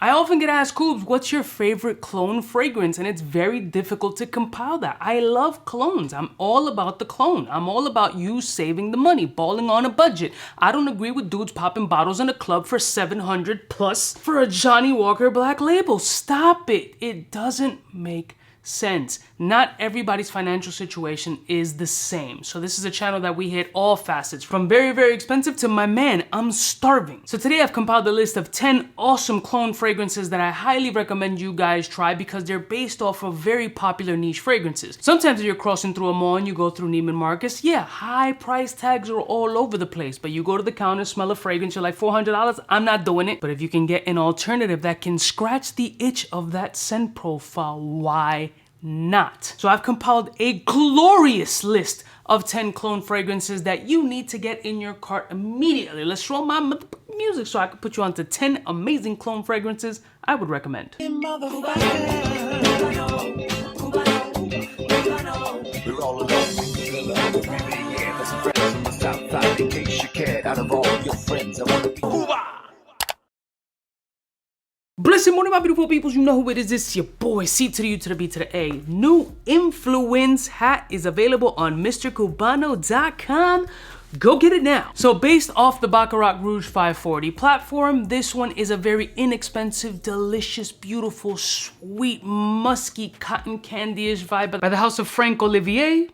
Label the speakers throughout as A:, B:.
A: I often get asked, Coobs, what's your favorite cologne fragrance? And it's very difficult to compile that. I love colognes. I'm all about the cologne. I'm all about you saving the money, balling on a budget. I don't agree with dudes popping bottles in a club for $700 plus for a Johnny Walker Black Label. Stop it. It doesn't make sense. Not everybody's financial situation is the same. So this is a channel that we hit all facets, from very, very expensive to my man, I'm starving. So today I've compiled a list of 10 awesome cologne fragrances that I highly recommend you guys try because they're based off of very popular niche fragrances. Sometimes if you're crossing through a mall and you go through Neiman Marcus, yeah, high price tags are all over the place, but you go to the counter, smell a fragrance, you're like $400, I'm not doing it. But if you can get an alternative that can scratch the itch of that scent profile, why not? So I've compiled a glorious list of 10 cologne fragrances that you need to get in your cart immediately. Let's roll my music so I can put you onto 10 amazing cologne fragrances I would recommend. Blessed morning, my beautiful peoples. You know who it is. It's your boy, C to the U to the B to the A. New influence hat is available on MrCubaknow.com. Go get it now. So based off the 𝗵𝗁𝗔𝗚 540 platform, this one is a very inexpensive, delicious, beautiful, sweet, musky, cotton candy-ish vibe by the house of Frank Olivier.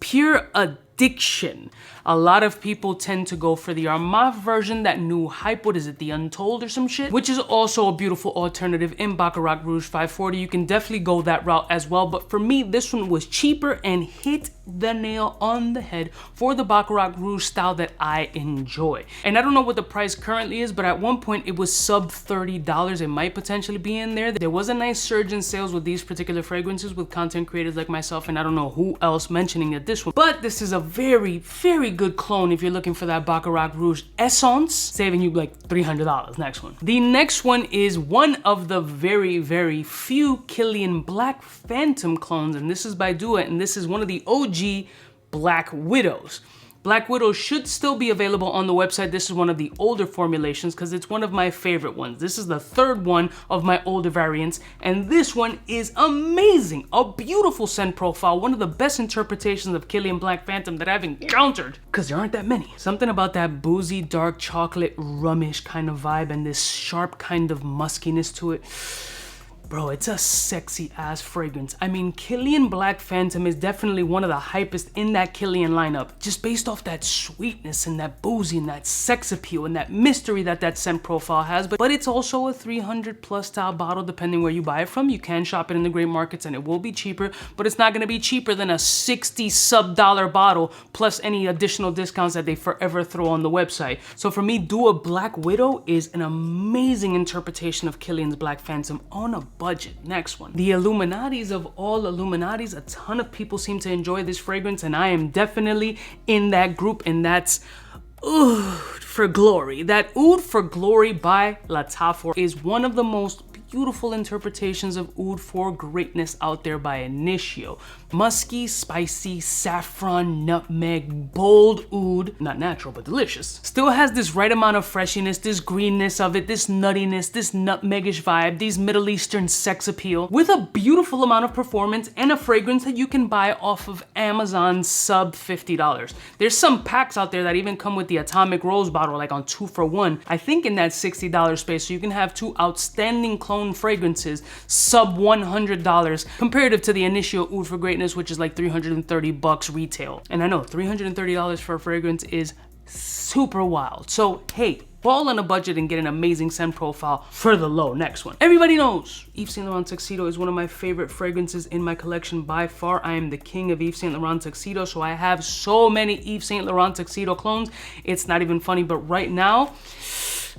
A: Pure addiction. A lot of people tend to go for the Armaf version, that new hype, what is it, the Untold or some shit, which is also a beautiful alternative in 𝗵𝗁𝗔𝗚 540. You can definitely go that route as well, but for me, this one was cheaper and hit the nail on the head for the 𝗵𝗁𝗔𝗚 style that I enjoy. And I don't know what the price currently is, but at one point it was sub $30. It might potentially be in there. There was a nice surge in sales with these particular fragrances with content creators like myself, and I don't know who else mentioning it this one, but this is a very, very good clone if you're looking for that 𝗵𝗁𝗔𝗚 essence, saving you like $300. Next one. The next one is one of the very, very few Kilian Black Phantom clones, and this is by Duet, and this is one of the OG Black Widows. Black Widow should still be available on the website. This is one of the older formulations because it's one of my favorite ones. This is the third one of my older variants, and this one is amazing. A beautiful scent profile, one of the best interpretations of Kilian Black Phantom that I've encountered, because there aren't that many. Something about that boozy, dark chocolate, rummish kind of vibe and this sharp kind of muskiness to it. Bro, it's a sexy ass fragrance. I mean, Kilian Black Phantom is definitely one of the hypest in that Kilian lineup, just based off that sweetness and that boozy and that sex appeal and that mystery that that scent profile has. But it's also a 300 plus style bottle depending where you buy it from. You can shop it in the great markets and it will be cheaper, but it's not gonna be cheaper than a 60 sub dollar bottle plus any additional discounts that they forever throw on the website. So for me, Dua Black Widow is an amazing interpretation of Kilian's Black Phantom on a budget. Next one. The Illuminatis of all Illuminatis. A ton of people seem to enjoy this fragrance, and I am definitely in that group, and that's Oud for Glory. That Oud for Glory by Lattafor is one of the most beautiful interpretations of Oud for Greatness out there by Initio. Musky, spicy, saffron, nutmeg, bold oud, not natural but delicious. Still has this right amount of freshiness, this greenness of it, this nuttiness, this nutmegish vibe, these Middle Eastern sex appeal, with a beautiful amount of performance and a fragrance that you can buy off of Amazon sub $50. There's some packs out there that even come with the Atomic Rose bottle, like on 2 for 1. I think in that $60 space, so you can have two outstanding clone fragrances sub $100 comparative to the Initio Oud for Greatness, which is like $330 retail. And I know $330 for a fragrance is super wild. So hey, ball on a budget and get an amazing scent profile for the low. Next one. Everybody knows Yves Saint Laurent Tuxedo is one of my favorite fragrances in my collection by far. I am the king of Yves Saint Laurent Tuxedo, so I have so many Yves Saint Laurent Tuxedo clones. It's not even funny, but right now,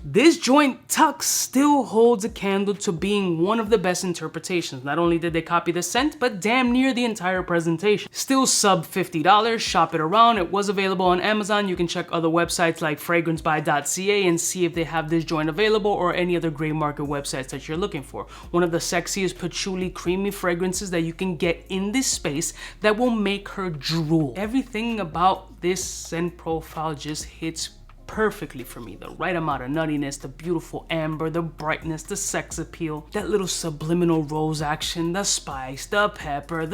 A: this joint Tux still holds a candle to being one of the best interpretations. Not only did they copy the scent, but damn near the entire presentation. Still sub $50, shop it around. It was available on Amazon. You can check other websites like fragrancebuy.ca and see if they have this joint available, or any other gray market websites that you're looking for. One of the sexiest patchouli creamy fragrances that you can get in this space that will make her drool. Everything about this scent profile just hits perfectly for me. The right amount of nuttiness, the beautiful amber, the brightness, the sex appeal, that little subliminal rose action, the spice, the pepper,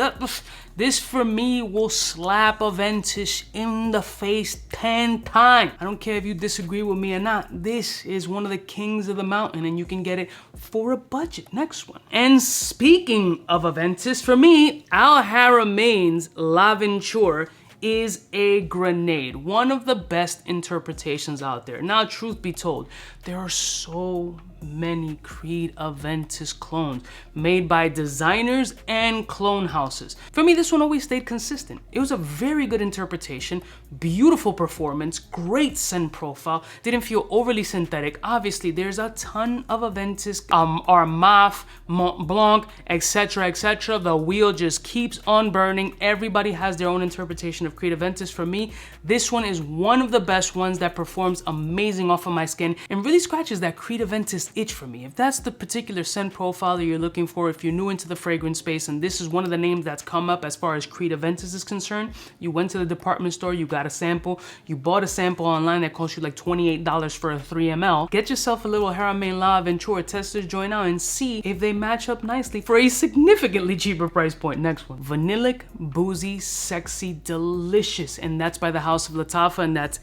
A: this for me will slap Aventus in the face 10 times. I don't care if you disagree with me or not. This is one of the kings of the mountain, and you can get it for a budget. Next one. And speaking of Aventus, for me, Haramain Laventure is a grenade. One of the best interpretations out there. Now, truth be told, there are so many Creed Aventus clones made by designers and clone houses. For me, this one always stayed consistent. It was a very good interpretation, beautiful performance, great scent profile, didn't feel overly synthetic. Obviously, there's a ton of Aventus, Armaf, Mont Blanc, etc., etc. The wheel just keeps on burning. Everybody has their own interpretation of Creed Aventus. For me, this one is one of the best ones that performs amazing off of my skin and really scratches that Creed Aventus itch for me. If that's the particular scent profile that you're looking for, if you're new into the fragrance space and this is one of the names that's come up as far as Creed Aventus is concerned, you went to the department store, you got a sample, you bought a sample online that cost you like $28 for a 3 ml, get yourself a little Haramain Laventure, test this joint out and see if they match up nicely for a significantly cheaper price point. Next one. Vanillic, boozy, sexy, delicious, and that's by the House of Lattafa, and that's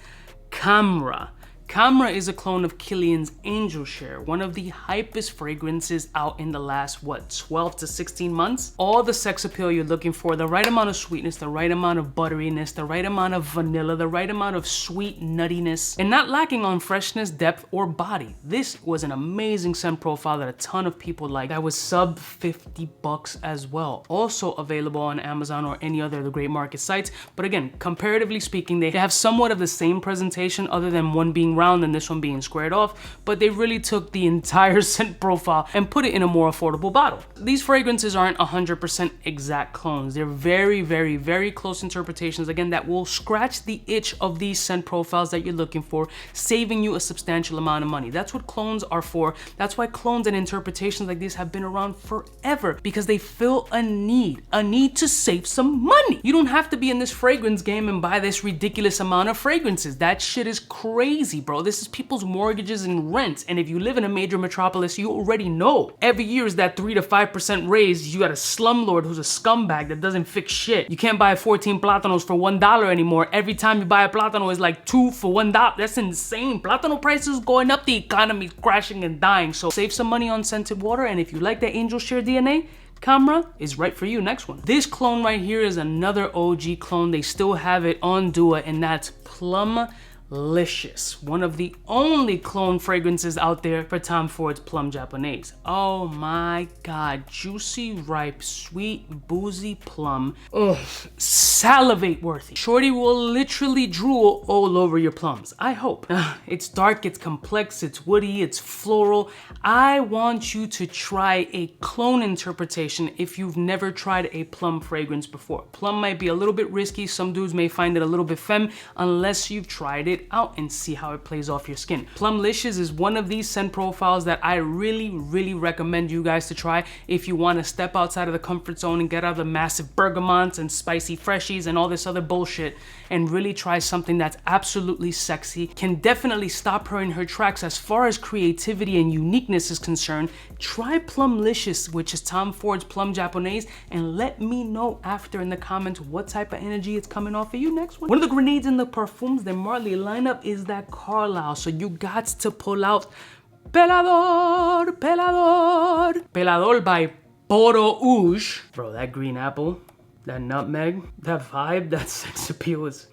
A: 𝗙𝗄𝗄. 𝗙𝗄𝗄 is a clone of Kilian's Angel Share, one of the hypest fragrances out in the last, 12 to 16 months? All the sex appeal you're looking for, the right amount of sweetness, the right amount of butteriness, the right amount of vanilla, the right amount of sweet nuttiness, and not lacking on freshness, depth, or body. This was an amazing scent profile that a ton of people like. That was sub $50 as well. Also available on Amazon or any other of the great market sites. But again, comparatively speaking, they have somewhat of the same presentation other than one being round and this one being squared off, but they really took the entire scent profile and put it in a more affordable bottle. These fragrances aren't 100% exact clones. They're very, very, very close interpretations, again, that will scratch the itch of these scent profiles that you're looking for, saving you a substantial amount of money. That's what clones are for. That's why clones and interpretations like these have been around forever, because they fill a need to save some money. You don't have to be in this fragrance game and buy this ridiculous amount of fragrances. That shit is crazy, bro. This is people's mortgages and rent. And if you live in a major metropolis, you already know every year is that 3 to 5% raise. You got a slumlord who's a scumbag that doesn't fix shit. You can't buy 14 plátanos for $1 anymore. Every time you buy a plátano, it's like 2 for $1. That's insane. Plátano prices going up, the economy's crashing and dying. So save some money on scented water. And if you like that Angel Share DNA, 𝗙𝗄𝗄 is right for you. Next one. This clone right here is another OG clone. They still have it on Dua, and that's Plumlicious, one of the only clone fragrances out there for Tom Ford's Plum Japonese. Oh my God, juicy, ripe, sweet, boozy plum. Ugh, salivate worthy. Shorty will literally drool all over your plums, I hope. It's dark, it's complex, it's woody, it's floral. I want you to try a clone interpretation if you've never tried a plum fragrance before. Plum might be a little bit risky. Some dudes may find it a little bit femme unless you've tried it out and see how it plays off your skin. Plumlicious is one of these scent profiles that I really recommend you guys to try if you want to step outside of the comfort zone and get out of the massive bergamots and spicy freshies and all this other bullshit and really try something that's absolutely sexy, can definitely stop her in her tracks as far as creativity and uniqueness is concerned. Try Plumlicious, which is Tom Ford's Plum Japonese, and let me know after in the comments what type of energy it's coming off of you. Next one. One of the grenades in the Parfums de Marley lineup is that Carlisle, so you got to pull out Pelador by Poro Rouge. Bro, that green apple, that nutmeg, that vibe, that sex appeal is...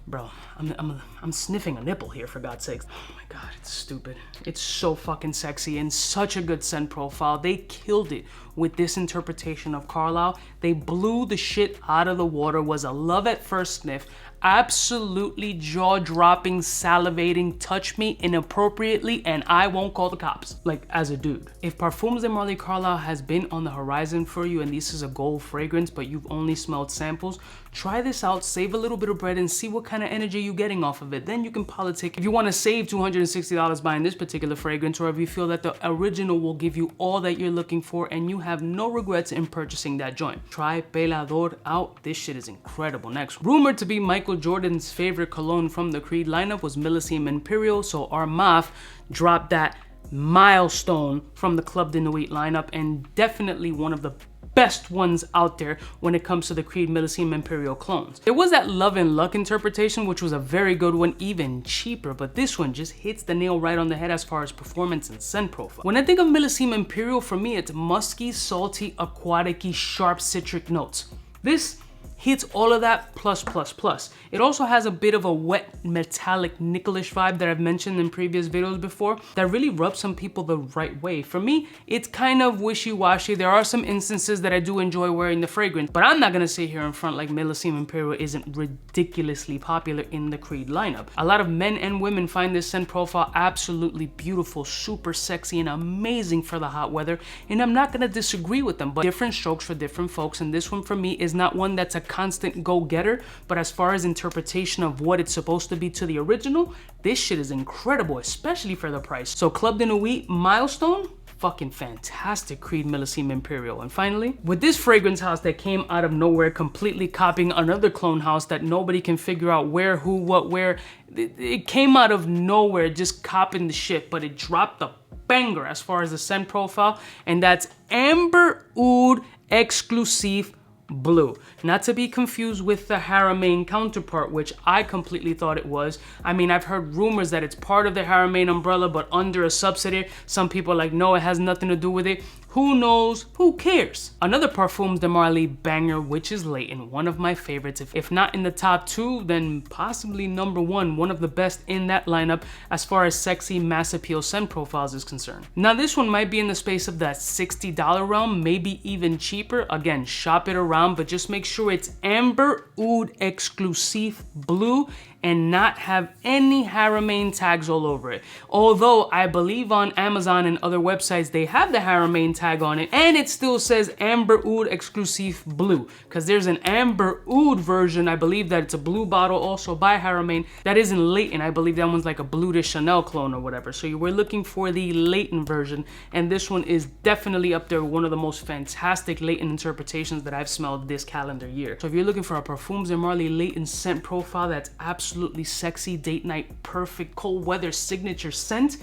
A: Bro, I'm sniffing a nipple here, for God's sakes. Oh my God, it's stupid. It's so fucking sexy and such a good scent profile. They killed it with this interpretation of Carlisle. They blew the shit out of the water. Was a love at first sniff. Absolutely jaw-dropping, salivating, touch me inappropriately, and I won't call the cops, like as a dude. If Parfums de Marley Carlisle has been on the horizon for you and this is a gold fragrance, but you've only smelled samples, try this out, save a little bit of bread and see what kind of energy you're getting off of it. Then you can politic if you want to save $260 buying this particular fragrance, or if you feel that the original will give you all that you're looking for and you have have no regrets in purchasing that joint. Try Pelador out. This shit is incredible. Next, rumored to be Michael Jordan's favorite cologne from the Creed lineup was Midas Imperial. So our MAF dropped that milestone from the Cubaknow lineup, and definitely one of the best ones out there when it comes to the Creed Midas Imperial clones. There was that Love and Luck interpretation, which was a very good one, even cheaper, but this one just hits the nail right on the head as far as performance and scent profile. When I think of Midas Imperial, for me, it's musky, salty, aquatic-y, sharp citric notes. This hits all of that plus. It also has a bit of a wet, metallic, nickelish vibe that I've mentioned in previous videos before that really rubs some people the right way. For me, it's kind of wishy-washy. There are some instances that I do enjoy wearing the fragrance, but I'm not gonna sit here in front like Midas Imperial isn't ridiculously popular in the Creed lineup. A lot of men and women find this scent profile absolutely beautiful, super sexy, and amazing for the hot weather, and I'm not gonna disagree with them, but different strokes for different folks, and this one for me is not one that's a constant go-getter, but as far as interpretation of what it's supposed to be to the original, this shit is incredible, especially for the price. So Cubaknow milestone, fucking fantastic Creed Midas Imperial. And finally, with this fragrance house that came out of nowhere, completely copying another clone house that nobody can figure out where, who, what, where, it came out of nowhere, just copying the shit, but it dropped a banger as far as the scent profile, and that's Amber Oud Exclusive Blue. Not to be confused with the Haramain counterpart, which I completely thought it was. I mean, I've heard rumors that it's part of the Haramain umbrella, but under a subsidiary. Some people are like, no, it has nothing to do with it. Who knows? Who cares? Another Parfums de Marly banger, which is Latent, one of my favorites. If not in the top 2, then possibly number 1, one of the best in that lineup as far as sexy mass appeal scent profiles is concerned. Now this one might be in the space of that $60 realm, maybe even cheaper. Again, shop it around, but just make sure it's Amber Oud Exclusive Blue and not have any Haramain tags all over it. Although I believe on Amazon and other websites they have the Haramain tag on it, and it still says Amber Oud Exclusive Blue, because there's an Amber Oud version, I believe that it's a blue bottle also by Haramain, that isn't Latent. I believe that one's like a Blue de Chanel clone or whatever. So you were looking for the Latent version, and this one is definitely up there, one of the most fantastic Latent interpretations that I've smelled this calendar year. So if you're looking for a Parfums de Marly Latent scent profile that's absolutely sexy, date night, perfect, cold weather signature scent,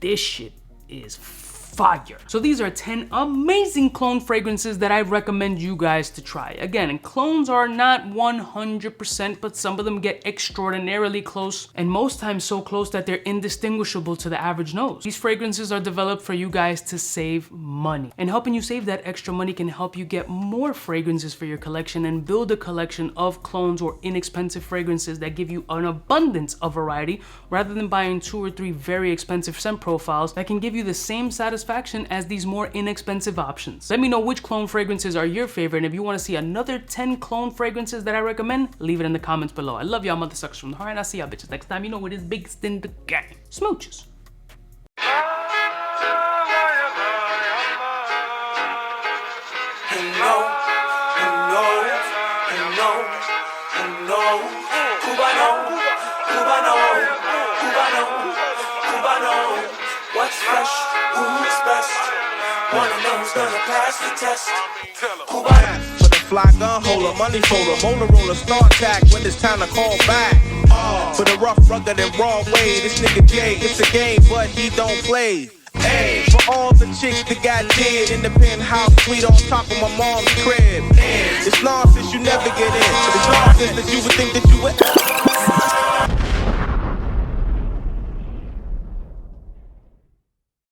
A: this shit is fire. So these are 10 amazing clone fragrances that I recommend you guys to try. Again, and clones are not 100%, but some of them get extraordinarily close, and most times so close that they're indistinguishable to the average nose. These fragrances are developed for you guys to save money, and helping you save that extra money can help you get more fragrances for your collection and build a collection of clones or inexpensive fragrances that give you an abundance of variety, rather than buying 2 or 3 very expensive scent profiles that can give you the same satisfaction as these more inexpensive options. Let me know which clone fragrances are your favorite, and if you want to see another 10 clone fragrances that I recommend, leave it in the comments below. I love y'all mother suckers from the heart, and I'll see y'all bitches next time. You know it is biggest in the gang. Smooches.
B: What's fresh? Who's best? One of them's gonna pass the test. Cubaknow. For the fly gun holder, money folder, motor roller, start tag when it's time to call back. For the rough, rugged, and raw way, this nigga Jay, it's a game, but he don't play. Hey, for all the chicks that got dead in the penthouse suite on top of my mom's crib. It's nonsense, you never get in. It's nonsense that you would think that you would.